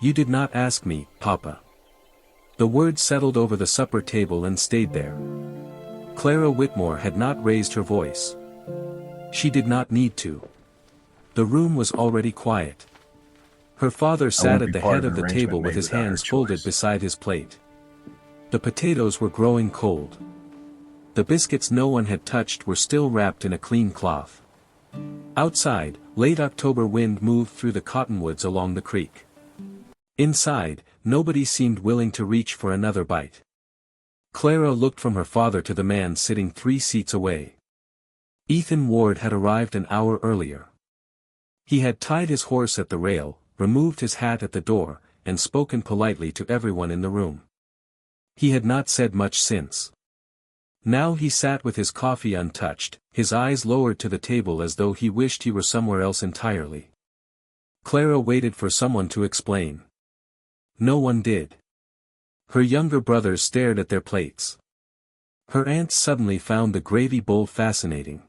You did not ask me, Papa. The word settled over the supper table and stayed there. Clara Whitmore had not raised her voice. She did not need to. The room was already quiet. Her father sat at the head of the table with his hands folded beside his plate. The potatoes were growing cold. The biscuits no one had touched were still wrapped in a clean cloth. Outside, late October wind moved through the cottonwoods along the creek. Inside, nobody seemed willing to reach for another bite. Clara looked from her father to the man sitting 3 seats away. Ethan Ward had arrived an hour earlier. He had tied his horse at the rail, removed his hat at the door, and spoken politely to everyone in the room. He had not said much since. Now he sat with his coffee untouched, his eyes lowered to the table as though he wished he were somewhere else entirely. Clara waited for someone to explain. No one did. Her younger brothers stared at their plates. Her aunt suddenly found the gravy bowl fascinating.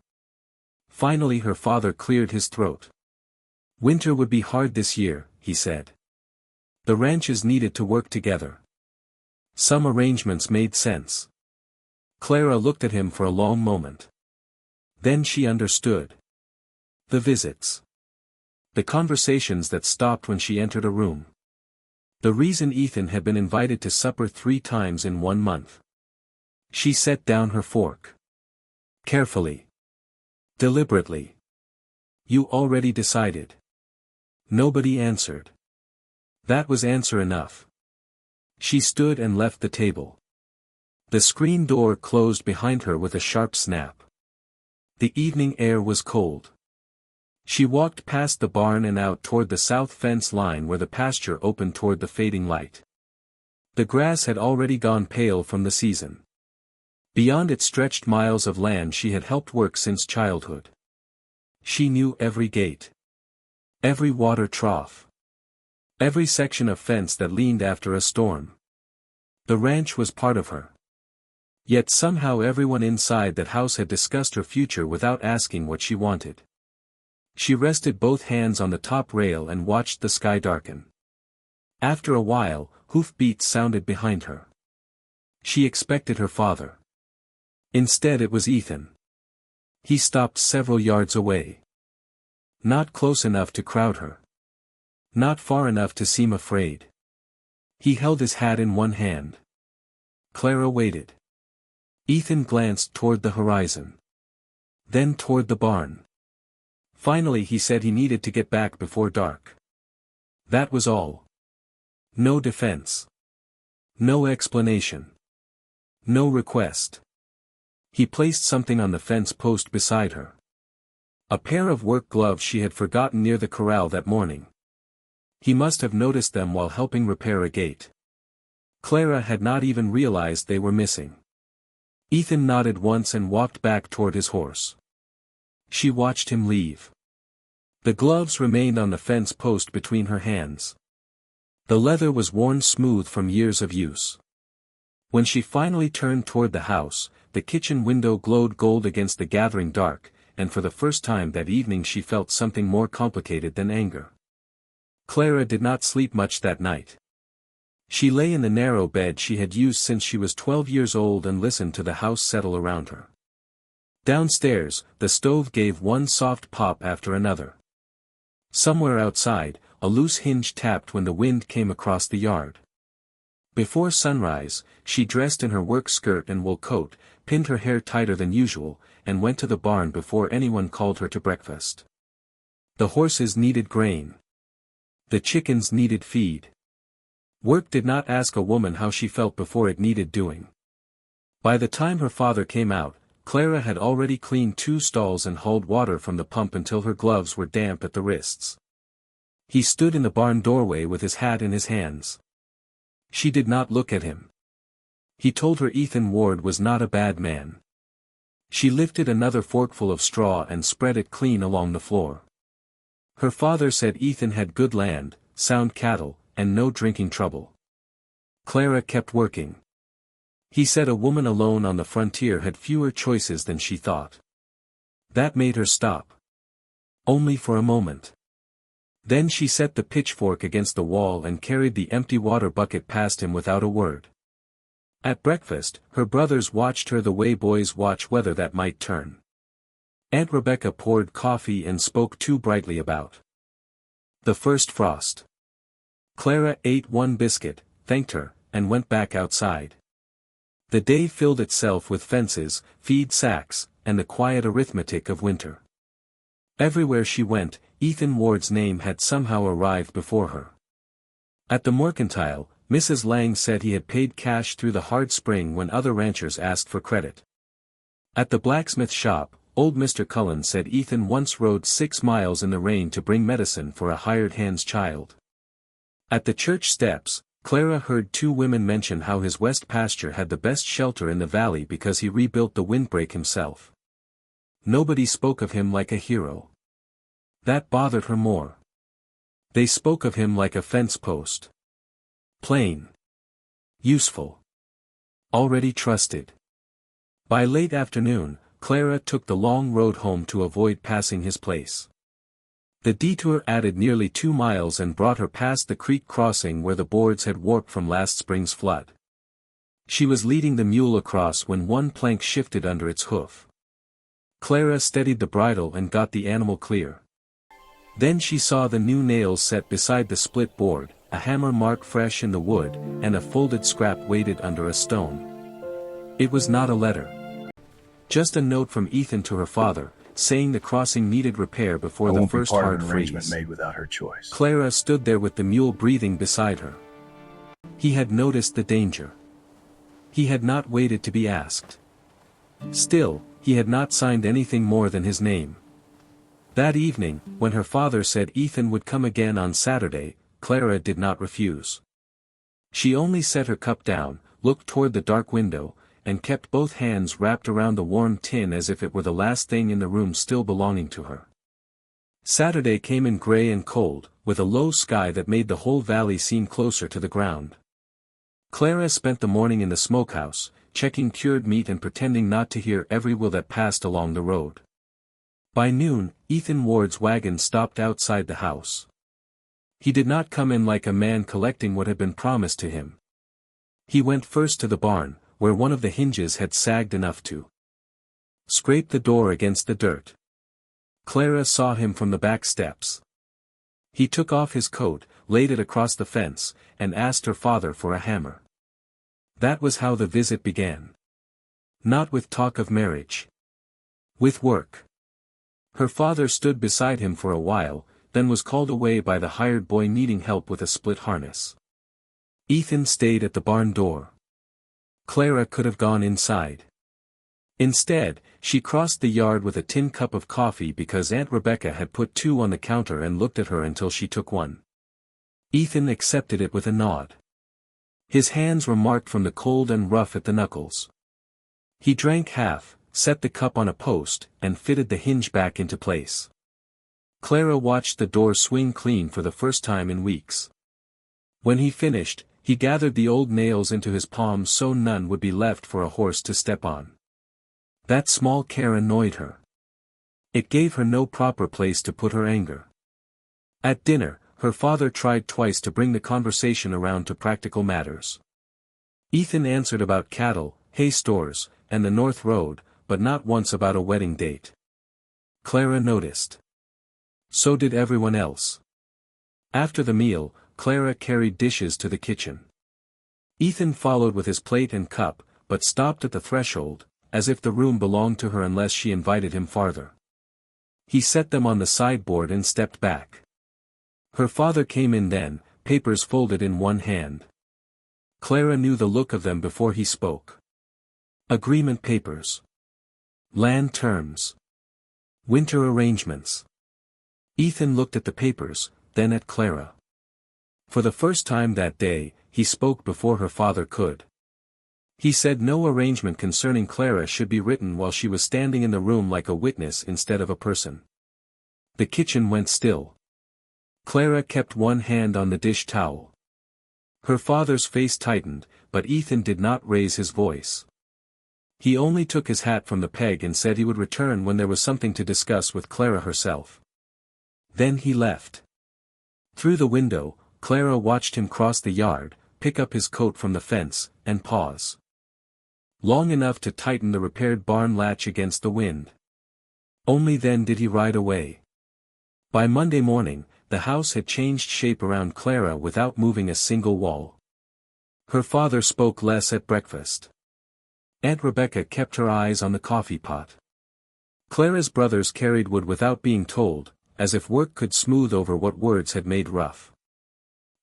Finally her father cleared his throat. Winter would be hard this year, he said. The ranches needed to work together. Some arrangements made sense. Clara looked at him for a long moment. Then she understood. The visits. The conversations that stopped when she entered a room. The reason Ethan had been invited to supper 3 times in 1 month. She set down her fork. Carefully. Deliberately. You already decided. Nobody answered. That was answer enough. She stood and left the table. The screen door closed behind her with a sharp snap. The evening air was cold. She walked past the barn and out toward the south fence line where the pasture opened toward the fading light. The grass had already gone pale from the season. Beyond it stretched miles of land she had helped work since childhood. She knew every gate. Every water trough. Every section of fence that leaned after a storm. The ranch was part of her. Yet somehow everyone inside that house had discussed her future without asking what she wanted. She rested both hands on the top rail and watched the sky darken. After a while, hoofbeats sounded behind her. She expected her father. Instead it was Ethan. He stopped several yards away. Not close enough to crowd her. Not far enough to seem afraid. He held his hat in one hand. Clara waited. Ethan glanced toward the horizon. Then toward the barn. Finally he said he needed to get back before dark. That was all. No defense. No explanation. No request. He placed something on the fence post beside her. A pair of work gloves she had forgotten near the corral that morning. He must have noticed them while helping repair a gate. Clara had not even realized they were missing. Ethan nodded once and walked back toward his horse. She watched him leave. The gloves remained on the fence post between her hands. The leather was worn smooth from years of use. When she finally turned toward the house, the kitchen window glowed gold against the gathering dark, and for the first time that evening she felt something more complicated than anger. Clara did not sleep much that night. She lay in the narrow bed she had used since she was 12 years old and listened to the house settle around her. Downstairs, the stove gave one soft pop after another. Somewhere outside, a loose hinge tapped when the wind came across the yard. Before sunrise, she dressed in her work skirt and wool coat, pinned her hair tighter than usual, and went to the barn before anyone called her to breakfast. The horses needed grain. The chickens needed feed. Work did not ask a woman how she felt before it needed doing. By the time her father came out, Clara had already cleaned 2 stalls and hauled water from the pump until her gloves were damp at the wrists. He stood in the barn doorway with his hat in his hands. She did not look at him. He told her Ethan Ward was not a bad man. She lifted another forkful of straw and spread it clean along the floor. Her father said Ethan had good land, sound cattle, and no drinking trouble. Clara kept working. He said a woman alone on the frontier had fewer choices than she thought. That made her stop. Only for a moment. Then she set the pitchfork against the wall and carried the empty water bucket past him without a word. At breakfast, her brothers watched her the way boys watch weather that might turn. Aunt Rebecca poured coffee and spoke too brightly about the first frost. Clara ate one biscuit, thanked her, and went back outside. The day filled itself with fences, feed sacks, and the quiet arithmetic of winter. Everywhere she went, Ethan Ward's name had somehow arrived before her. At the mercantile, Mrs. Lang said he had paid cash through the hard spring when other ranchers asked for credit. At the blacksmith shop, old Mr. Cullen said Ethan once rode 6 miles in the rain to bring medicine for a hired hand's child. At the church steps, Clara heard 2 women mention how his west pasture had the best shelter in the valley because he rebuilt the windbreak himself. Nobody spoke of him like a hero. That bothered her more. They spoke of him like a fence post. Plain. Useful. Already trusted. By late afternoon, Clara took the long road home to avoid passing his place. The detour added nearly 2 miles and brought her past the creek crossing where the boards had warped from last spring's flood. She was leading the mule across when one plank shifted under its hoof. Clara steadied the bridle and got the animal clear. Then she saw the new nails set beside the split board, a hammer mark fresh in the wood, and a folded scrap weighted under a stone. It was not a letter. Just a note from Ethan to her father, saying the crossing needed repair before the first hard freeze. Made without her choice. Clara stood there with the mule breathing beside her. He had noticed the danger. He had not waited to be asked. Still, he had not signed anything more than his name. That evening, when her father said Ethan would come again on Saturday, Clara did not refuse. She only set her cup down, looked toward the dark window, and kept both hands wrapped around the warm tin as if it were the last thing in the room still belonging to her. Saturday came in gray and cold, with a low sky that made the whole valley seem closer to the ground. Clara spent the morning in the smokehouse, checking cured meat and pretending not to hear every wheel that passed along the road. By noon, Ethan Ward's wagon stopped outside the house. He did not come in like a man collecting what had been promised to him. He went first to the barn, where one of the hinges had sagged enough to scrape the door against the dirt. Clara saw him from the back steps. He took off his coat, laid it across the fence, and asked her father for a hammer. That was how the visit began. Not with talk of marriage. With work. Her father stood beside him for a while, then was called away by the hired boy needing help with a split harness. Ethan stayed at the barn door. Clara could have gone inside. Instead, she crossed the yard with a tin cup of coffee because Aunt Rebecca had put 2 on the counter and looked at her until she took one. Ethan accepted it with a nod. His hands were marked from the cold and rough at the knuckles. He drank half, set the cup on a post, and fitted the hinge back into place. Clara watched the door swing clean for the first time in weeks. When he finished, he gathered the old nails into his palms so none would be left for a horse to step on. That small care annoyed her. It gave her no proper place to put her anger. At dinner, her father tried twice to bring the conversation around to practical matters. Ethan answered about cattle, hay stores, and the North Road, but not once about a wedding date. Clara noticed. So did everyone else. After the meal, Clara carried dishes to the kitchen. Ethan followed with his plate and cup, but stopped at the threshold, as if the room belonged to her unless she invited him farther. He set them on the sideboard and stepped back. Her father came in then, papers folded in one hand. Clara knew the look of them before he spoke. Agreement papers. Land terms. Winter arrangements. Ethan looked at the papers, then at Clara. For the first time that day, he spoke before her father could. He said no arrangement concerning Clara should be written while she was standing in the room like a witness instead of a person. The kitchen went still. Clara kept one hand on the dish towel. Her father's face tightened, but Ethan did not raise his voice. He only took his hat from the peg and said he would return when there was something to discuss with Clara herself. Then he left. Through the window, Clara watched him cross the yard, pick up his coat from the fence, and pause long enough to tighten the repaired barn latch against the wind. Only then did he ride away. By Monday morning, the house had changed shape around Clara without moving a single wall. Her father spoke less at breakfast. Aunt Rebecca kept her eyes on the coffee pot. Clara's brothers carried wood without being told, as if work could smooth over what words had made rough.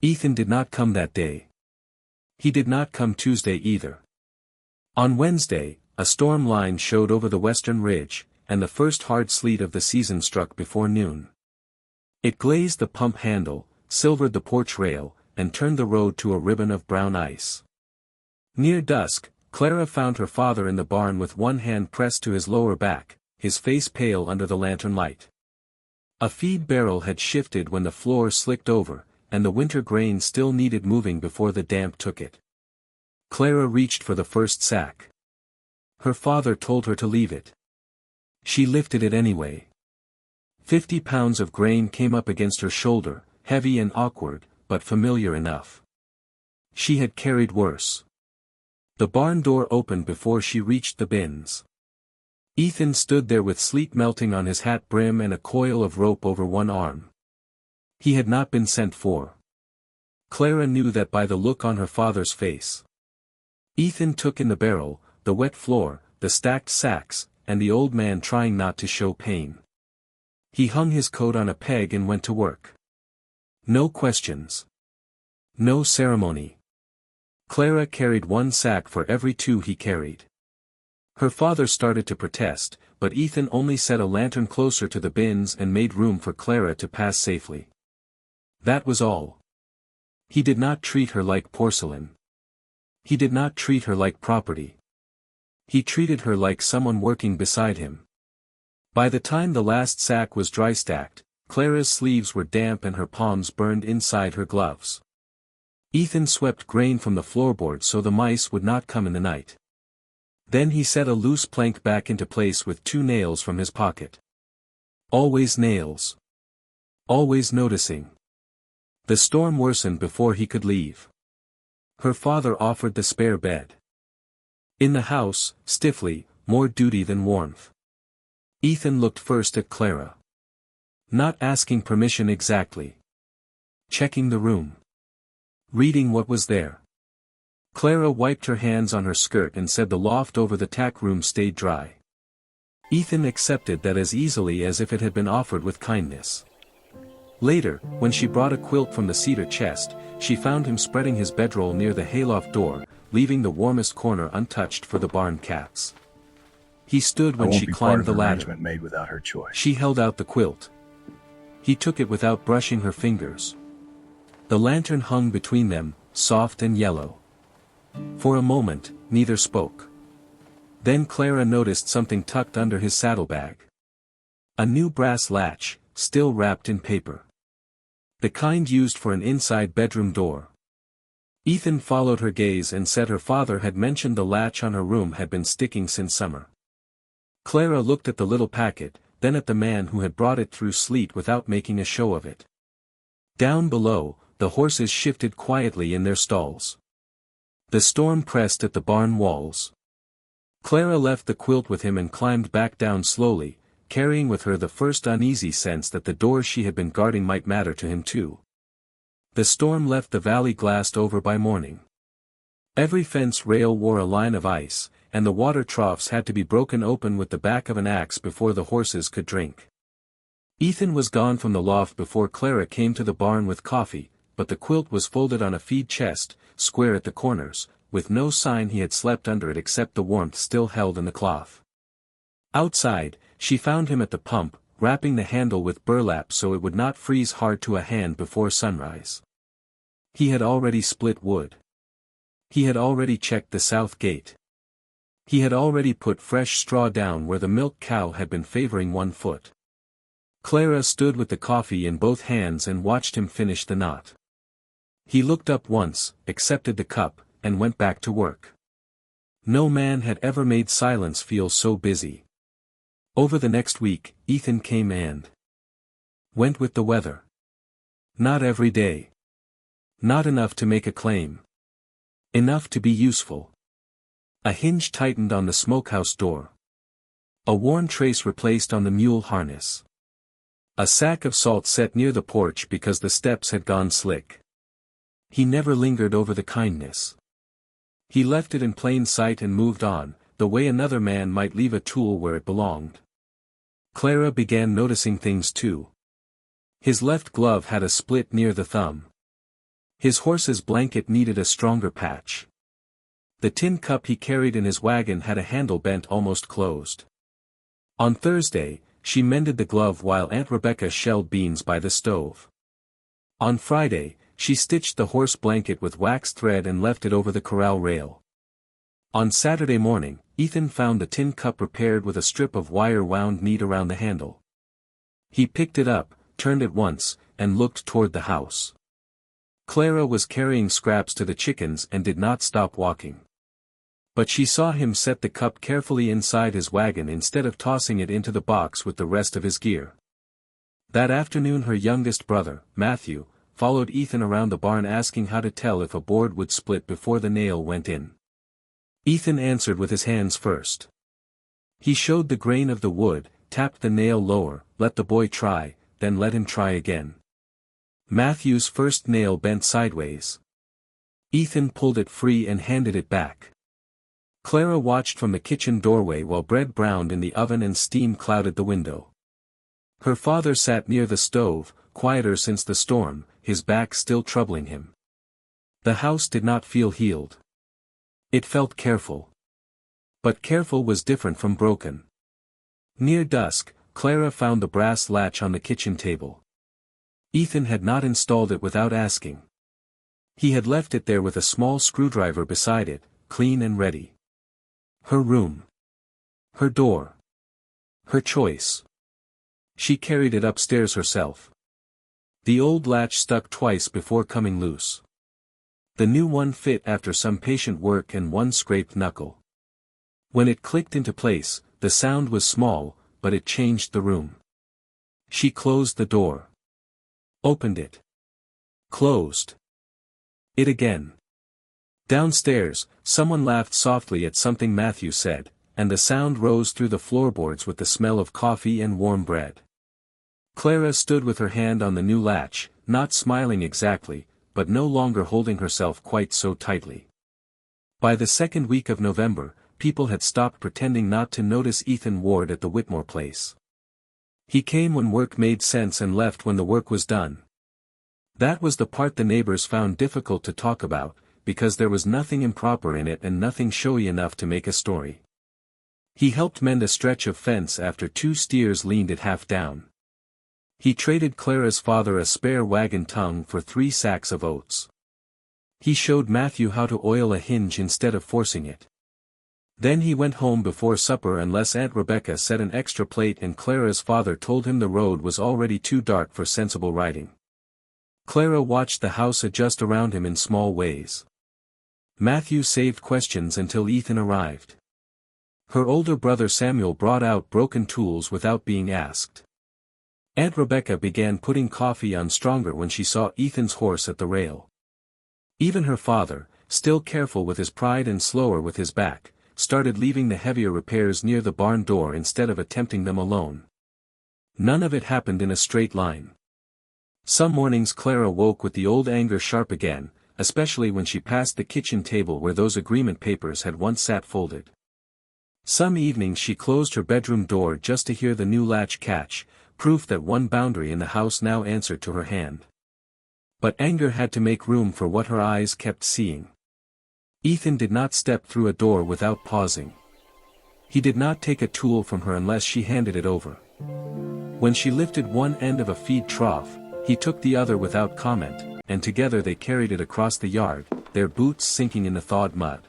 Ethan did not come that day. He did not come Tuesday either. On Wednesday, a storm line showed over the western ridge, and the first hard sleet of the season struck before noon. It glazed the pump handle, silvered the porch rail, and turned the road to a ribbon of brown ice. Near dusk, Clara found her father in the barn with one hand pressed to his lower back, his face pale under the lantern light. A feed barrel had shifted when the floor slicked over, and the winter grain still needed moving before the damp took it. Clara reached for the first sack. Her father told her to leave it. She lifted it anyway. 50 pounds of grain came up against her shoulder, heavy and awkward, but familiar enough. She had carried worse. The barn door opened before she reached the bins. Ethan stood there with sleet melting on his hat brim and a coil of rope over one arm. He had not been sent for. Clara knew that by the look on her father's face. Ethan took in the barrel, the wet floor, the stacked sacks, and the old man trying not to show pain. He hung his coat on a peg and went to work. No questions. No ceremony. Clara carried one sack for every two he carried. Her father started to protest, but Ethan only set a lantern closer to the bins and made room for Clara to pass safely. That was all. He did not treat her like porcelain. He did not treat her like property. He treated her like someone working beside him. By the time the last sack was dry stacked, Clara's sleeves were damp and her palms burned inside her gloves. Ethan swept grain from the floorboard so the mice would not come in the night. Then he set a loose plank back into place with 2 nails from his pocket. Always nails. Always noticing. The storm worsened before he could leave. Her father offered the spare bed. In the house, stiffly, more duty than warmth. Ethan looked first at Clara. Not asking permission exactly. Checking the room. Reading what was there. Clara wiped her hands on her skirt and said the loft over the tack room stayed dry. Ethan accepted that as easily as if it had been offered with kindness. Later, when she brought a quilt from the cedar chest, she found him spreading his bedroll near the hayloft door, leaving the warmest corner untouched for the barn cats. He stood when she climbed the ladder. Made without her choice. She held out the quilt. He took it without brushing her fingers. The lantern hung between them, soft and yellow. For a moment, neither spoke. Then Clara noticed something tucked under his saddlebag. A new brass latch, still wrapped in paper. The kind used for an inside bedroom door. Ethan followed her gaze and said her father had mentioned the latch on her room had been sticking since summer. Clara looked at the little packet, then at the man who had brought it through sleet without making a show of it. Down below, the horses shifted quietly in their stalls. The storm pressed at the barn walls. Clara left the quilt with him and climbed back down slowly, carrying with her the first uneasy sense that the door she had been guarding might matter to him too. The storm left the valley glassed over by morning. Every fence rail wore a line of ice, and the water troughs had to be broken open with the back of an axe before the horses could drink. Ethan was gone from the loft before Clara came to the barn with coffee, but the quilt was folded on a feed chest, square at the corners, with no sign he had slept under it except the warmth still held in the cloth. Outside, she found him at the pump, wrapping the handle with burlap so it would not freeze hard to a hand before sunrise. He had already split wood. He had already checked the south gate. He had already put fresh straw down where the milk cow had been favoring one foot. Clara stood with the coffee in both hands and watched him finish the knot. He looked up once, accepted the cup, and went back to work. No man had ever made silence feel so busy. Over the next week, Ethan came and went with the weather. Not every day. Not enough to make a claim. Enough to be useful. A hinge tightened on the smokehouse door. A worn trace replaced on the mule harness. A sack of salt set near the porch because the steps had gone slick. He never lingered over the kindness. He left it in plain sight and moved on, the way another man might leave a tool where it belonged. Clara began noticing things too. His left glove had a split near the thumb. His horse's blanket needed a stronger patch. The tin cup he carried in his wagon had a handle bent almost closed. On Thursday, she mended the glove while Aunt Rebecca shelled beans by the stove. On Friday, she stitched the horse blanket with waxed thread and left it over the corral rail. On Saturday morning, Ethan found the tin cup repaired with a strip of wire wound neat around the handle. He picked it up, turned it once, and looked toward the house. Clara was carrying scraps to the chickens and did not stop walking. But she saw him set the cup carefully inside his wagon instead of tossing it into the box with the rest of his gear. That afternoon her youngest brother, Matthew, followed Ethan around the barn asking how to tell if a board would split before the nail went in. Ethan answered with his hands first. He showed the grain of the wood, tapped the nail lower, let the boy try, then let him try again. Matthew's first nail bent sideways. Ethan pulled it free and handed it back. Clara watched from the kitchen doorway while bread browned in the oven and steam clouded the window. Her father sat near the stove, quieter since the storm, his back still troubling him. The house did not feel healed. It felt careful. But careful was different from broken. Near dusk, Clara found the brass latch on the kitchen table. Ethan had not installed it without asking. He had left it there with a small screwdriver beside it, clean and ready. Her room. Her door. Her choice. She carried it upstairs herself. The old latch stuck twice before coming loose. The new one fit after some patient work and one scraped knuckle. When it clicked into place, the sound was small, but it changed the room. She closed the door. Opened it. Closed it again. Downstairs, someone laughed softly at something Matthew said, and the sound rose through the floorboards with the smell of coffee and warm bread. Clara stood with her hand on the new latch, not smiling exactly, but no longer holding herself quite so tightly. By the second week of November, people had stopped pretending not to notice Ethan Ward at the Whitmore place. He came when work made sense and left when the work was done. That was the part the neighbors found difficult to talk about, because there was nothing improper in it and nothing showy enough to make a story. He helped mend a stretch of fence after 2 steers leaned it half down. He traded Clara's father a spare wagon tongue for 3 sacks of oats. He showed Matthew how to oil a hinge instead of forcing it. Then he went home before supper unless Aunt Rebecca set an extra plate and Clara's father told him the road was already too dark for sensible riding. Clara watched the house adjust around him in small ways. Matthew saved questions until Ethan arrived. Her older brother Samuel brought out broken tools without being asked. Aunt Rebecca began putting coffee on stronger when she saw Ethan's horse at the rail. Even her father, still careful with his pride and slower with his back, started leaving the heavier repairs near the barn door instead of attempting them alone. None of it happened in a straight line. Some mornings Clara woke with the old anger sharp again, especially when she passed the kitchen table where those agreement papers had once sat folded. Some evenings she closed her bedroom door just to hear the new latch catch, proof that one boundary in the house now answered to her hand. But anger had to make room for what her eyes kept seeing. Ethan did not step through a door without pausing. He did not take a tool from her unless she handed it over. When she lifted one end of a feed trough, he took the other without comment, and together they carried it across the yard, their boots sinking in the thawed mud.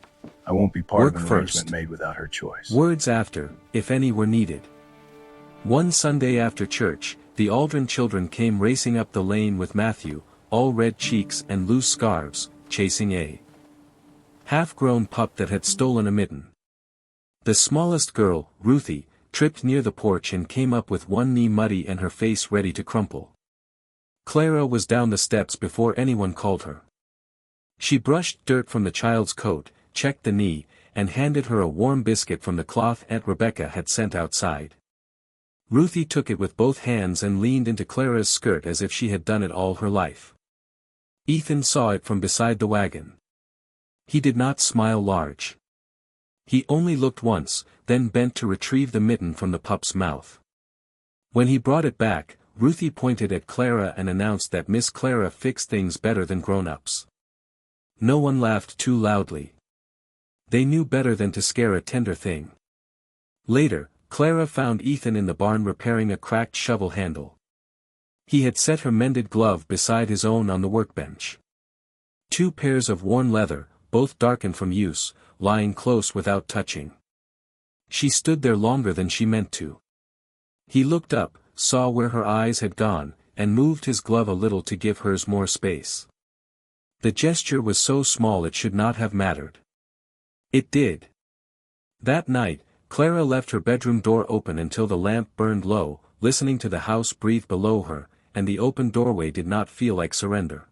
I won't be part Work of an first. arrangement made without her choice. Words after, if any were needed. One Sunday after church, the Aldrin children came racing up the lane with Matthew, all red cheeks and loose scarves, chasing a half-grown pup that had stolen a mitten. The smallest girl, Ruthie, tripped near the porch and came up with one knee muddy and her face ready to crumple. Clara was down the steps before anyone called her. She brushed dirt from the child's coat, checked the knee, and handed her a warm biscuit from the cloth Aunt Rebecca had sent outside. Ruthie took it with both hands and leaned into Clara's skirt as if she had done it all her life. Ethan saw it from beside the wagon. He did not smile large. He only looked once, then bent to retrieve the mitten from the pup's mouth. When he brought it back, Ruthie pointed at Clara and announced that Miss Clara fixed things better than grown-ups. No one laughed too loudly. They knew better than to scare a tender thing. Later, Clara found Ethan in the barn repairing a cracked shovel handle. He had set her mended glove beside his own on the workbench. 2 pairs of worn leather, both darkened from use, lying close without touching. She stood there longer than she meant to. He looked up, saw where her eyes had gone, and moved his glove a little to give hers more space. The gesture was so small it should not have mattered. It did. That night, Clara left her bedroom door open until the lamp burned low, listening to the house breathe below her, and the open doorway did not feel like surrender.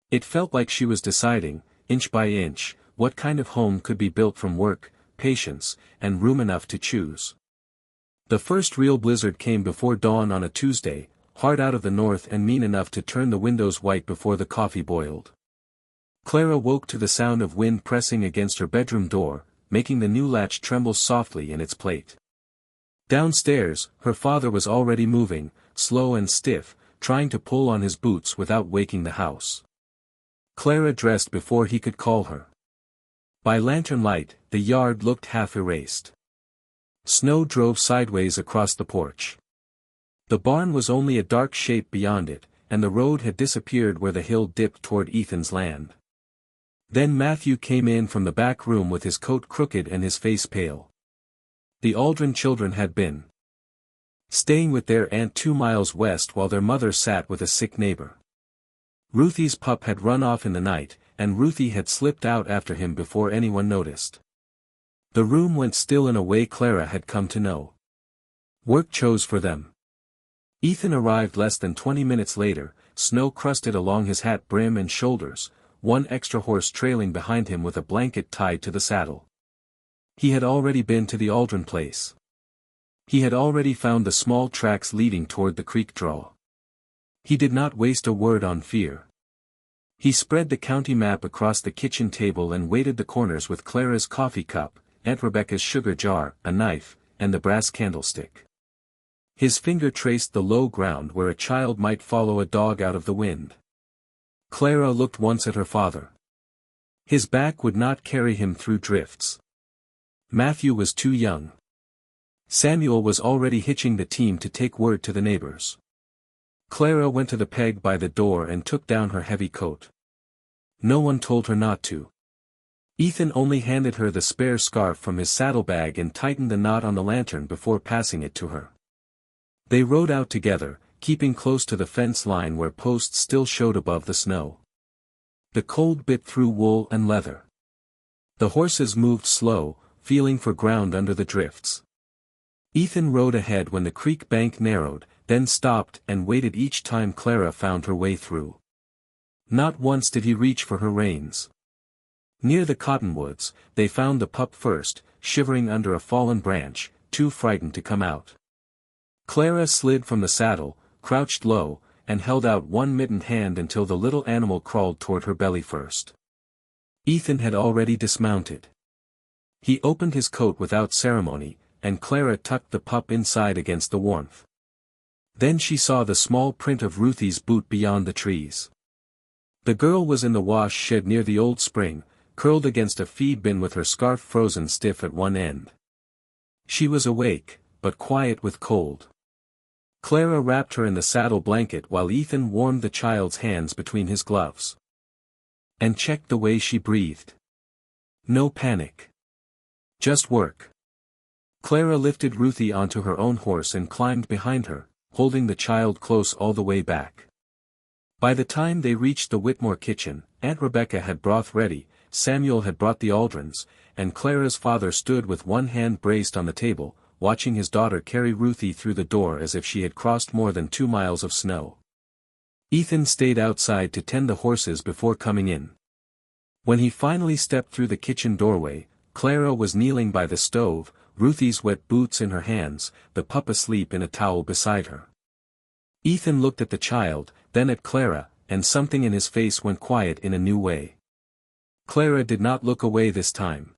It felt like she was deciding, inch by inch, what kind of home could be built from work, patience, and room enough to choose. The first real blizzard came before dawn on a Tuesday, hard out of the north and mean enough to turn the windows white before the coffee boiled. Clara woke to the sound of wind pressing against her bedroom door, making the new latch tremble softly in its plate. Downstairs, her father was already moving, slow and stiff, trying to pull on his boots without waking the house. Clara dressed before he could call her. By lantern light, the yard looked half erased. Snow drove sideways across the porch. The barn was only a dark shape beyond it, and the road had disappeared where the hill dipped toward Ethan's land. Then Matthew came in from the back room with his coat crooked and his face pale. The Aldrin children had been staying with their aunt 2 miles west while their mother sat with a sick neighbor. Ruthie's pup had run off in the night, and Ruthie had slipped out after him before anyone noticed. The room went still in a way Clara had come to know. Work chose for them. Ethan arrived less than 20 minutes later, snow crusted along his hat brim and shoulders, one extra horse trailing behind him with a blanket tied to the saddle. He had already been to the Aldrin place. He had already found the small tracks leading toward the creek draw. He did not waste a word on fear. He spread the county map across the kitchen table and weighted the corners with Clara's coffee cup, Aunt Rebecca's sugar jar, a knife, and the brass candlestick. His finger traced the low ground where a child might follow a dog out of the wind. Clara looked once at her father. His back would not carry him through drifts. Matthew was too young. Samuel was already hitching the team to take word to the neighbors. Clara went to the peg by the door and took down her heavy coat. No one told her not to. Ethan only handed her the spare scarf from his saddlebag and tightened the knot on the lantern before passing it to her. They rode out together, keeping close to the fence line where posts still showed above the snow. The cold bit through wool and leather. The horses moved slow, feeling for ground under the drifts. Ethan rode ahead when the creek bank narrowed, then stopped and waited each time Clara found her way through. Not once did he reach for her reins. Near the cottonwoods, they found the pup first, shivering under a fallen branch, too frightened to come out. Clara slid from the saddle, crouched low, and held out one mittened hand until the little animal crawled toward her belly first. Ethan had already dismounted. He opened his coat without ceremony, and Clara tucked the pup inside against the warmth. Then she saw the small print of Ruthie's boot beyond the trees. The girl was in the wash shed near the old spring, curled against a feed bin with her scarf frozen stiff at one end. She was awake, but quiet with cold. Clara wrapped her in the saddle blanket while Ethan warmed the child's hands between his gloves. And checked the way she breathed. No panic. Just work. Clara lifted Ruthie onto her own horse and climbed behind her, holding the child close all the way back. By the time they reached the Whitmore kitchen, Aunt Rebecca had broth ready, Samuel had brought the Aldrins, and Clara's father stood with one hand braced on the table, watching his daughter carry Ruthie through the door as if she had crossed more than 2 miles of snow. Ethan stayed outside to tend the horses before coming in. When he finally stepped through the kitchen doorway, Clara was kneeling by the stove, Ruthie's wet boots in her hands, the pup asleep in a towel beside her. Ethan looked at the child, then at Clara, and something in his face went quiet in a new way. Clara did not look away this time.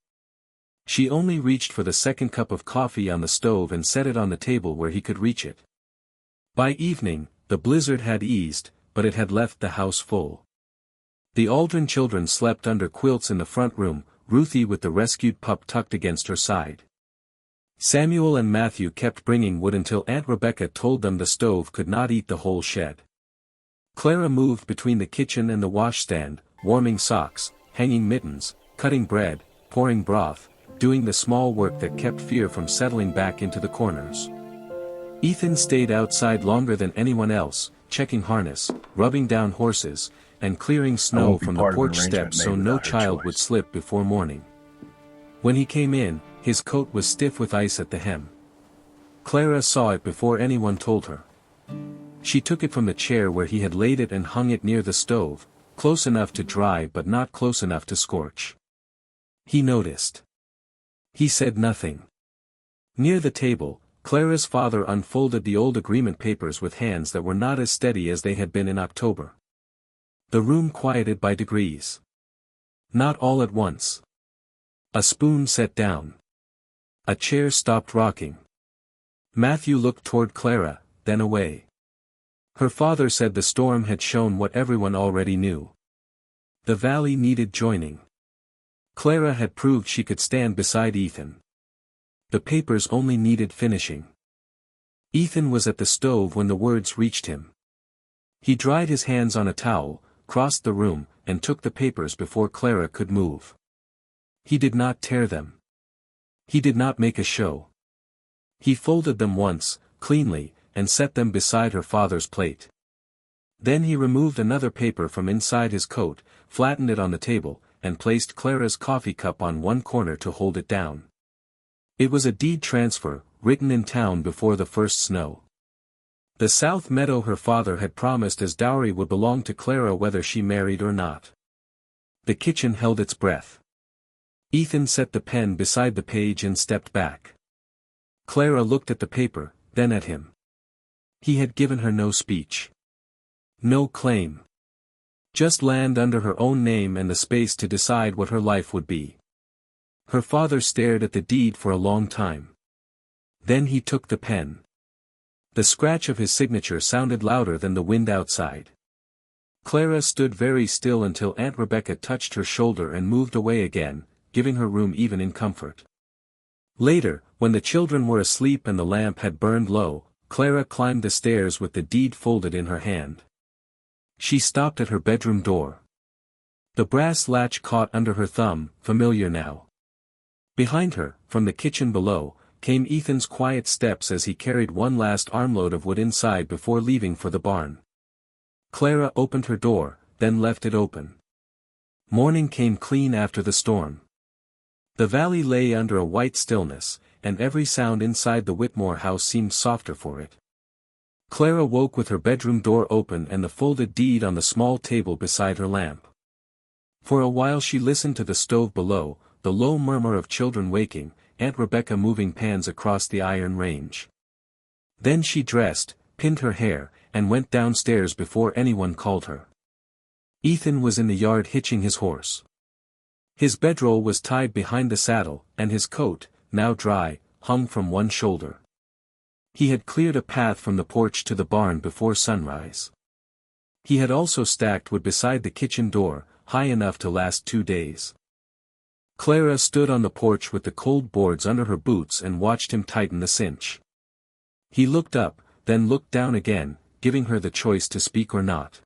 She only reached for the second cup of coffee on the stove and set it on the table where he could reach it. By evening, the blizzard had eased, but it had left the house full. The Aldrin children slept under quilts in the front room, Ruthie with the rescued pup tucked against her side. Samuel and Matthew kept bringing wood until Aunt Rebecca told them the stove could not eat the whole shed. Clara moved between the kitchen and the washstand, warming socks, hanging mittens, cutting bread, pouring broth, doing the small work that kept fear from settling back into the corners. Ethan stayed outside longer than anyone else, checking harness, rubbing down horses, and clearing snow from the porch steps so no child would slip before morning. When he came in, his coat was stiff with ice at the hem. Clara saw it before anyone told her. She took it from the chair where he had laid it and hung it near the stove, close enough to dry but not close enough to scorch. He noticed. He said nothing. Near the table, Clara's father unfolded the old agreement papers with hands that were not as steady as they had been in October. The room quieted by degrees. Not all at once. A spoon set down. A chair stopped rocking. Matthew looked toward Clara, then away. Her father said the storm had shown what everyone already knew. The valley needed joining. Clara had proved she could stand beside Ethan. The papers only needed finishing. Ethan was at the stove when the words reached him. He dried his hands on a towel, crossed the room, and took the papers before Clara could move. He did not tear them. He did not make a show. He folded them once, cleanly, and set them beside her father's plate. Then he removed another paper from inside his coat, flattened it on the table, and placed Clara's coffee cup on one corner to hold it down. It was a deed transfer, written in town before the first snow. The south meadow her father had promised as dowry would belong to Clara whether she married or not. The kitchen held its breath. Ethan set the pen beside the page and stepped back. Clara looked at the paper, then at him. He had given her no speech. No claim. Just land under her own name and the space to decide what her life would be. Her father stared at the deed for a long time. Then he took the pen. The scratch of his signature sounded louder than the wind outside. Clara stood very still until Aunt Rebecca touched her shoulder and moved away again, giving her room even in comfort. Later, when the children were asleep and the lamp had burned low, Clara climbed the stairs with the deed folded in her hand. She stopped at her bedroom door. The brass latch caught under her thumb, familiar now. Behind her, from the kitchen below, came Ethan's quiet steps as he carried one last armload of wood inside before leaving for the barn. Clara opened her door, then left it open. Morning came clean after the storm. The valley lay under a white stillness, and every sound inside the Whitmore house seemed softer for it. Clara woke with her bedroom door open and the folded deed on the small table beside her lamp. For a while she listened to the stove below, the low murmur of children waking, Aunt Rebecca moving pans across the iron range. Then she dressed, pinned her hair, and went downstairs before anyone called her. Ethan was in the yard hitching his horse. His bedroll was tied behind the saddle, and his coat, now dry, hung from one shoulder. He had cleared a path from the porch to the barn before sunrise. He had also stacked wood beside the kitchen door, high enough to last 2 days. Clara stood on the porch with the cold boards under her boots and watched him tighten the cinch. He looked up, then looked down again, giving her the choice to speak or not.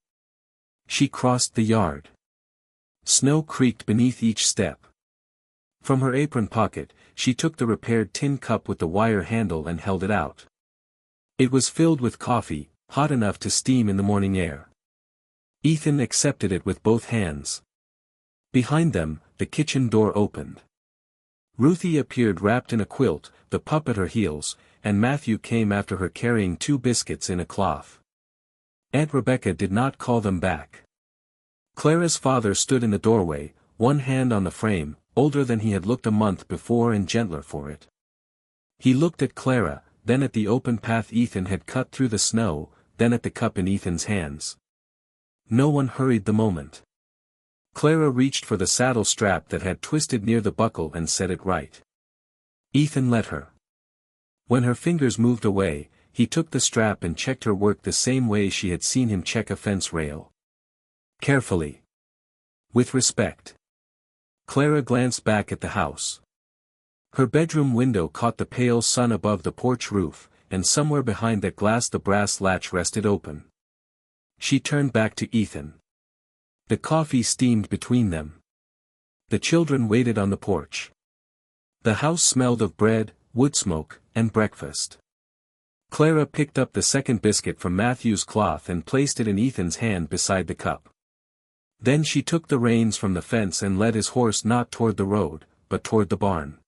She crossed the yard. Snow creaked beneath each step. From her apron pocket, she took the repaired tin cup with the wire handle and held it out. It was filled with coffee, hot enough to steam in the morning air. Ethan accepted it with both hands. Behind them, the kitchen door opened. Ruthie appeared wrapped in a quilt, the pup at her heels, and Matthew came after her carrying 2 biscuits in a cloth. Aunt Rebecca did not call them back. Clara's father stood in the doorway, one hand on the frame, older than he had looked a month before and gentler for it. He looked at Clara, then at the open path Ethan had cut through the snow, then at the cup in Ethan's hands. No one hurried the moment. Clara reached for the saddle strap that had twisted near the buckle and set it right. Ethan let her. When her fingers moved away, he took the strap and checked her work the same way she had seen him check a fence rail. Carefully. With respect. Clara glanced back at the house. Her bedroom window caught the pale sun above the porch roof, and somewhere behind that glass the brass latch rested open. She turned back to Ethan. The coffee steamed between them. The children waited on the porch. The house smelled of bread, wood smoke, and breakfast. Clara picked up the second biscuit from Matthew's cloth and placed it in Ethan's hand beside the cup. Then she took the reins from the fence and led his horse not toward the road, but toward the barn.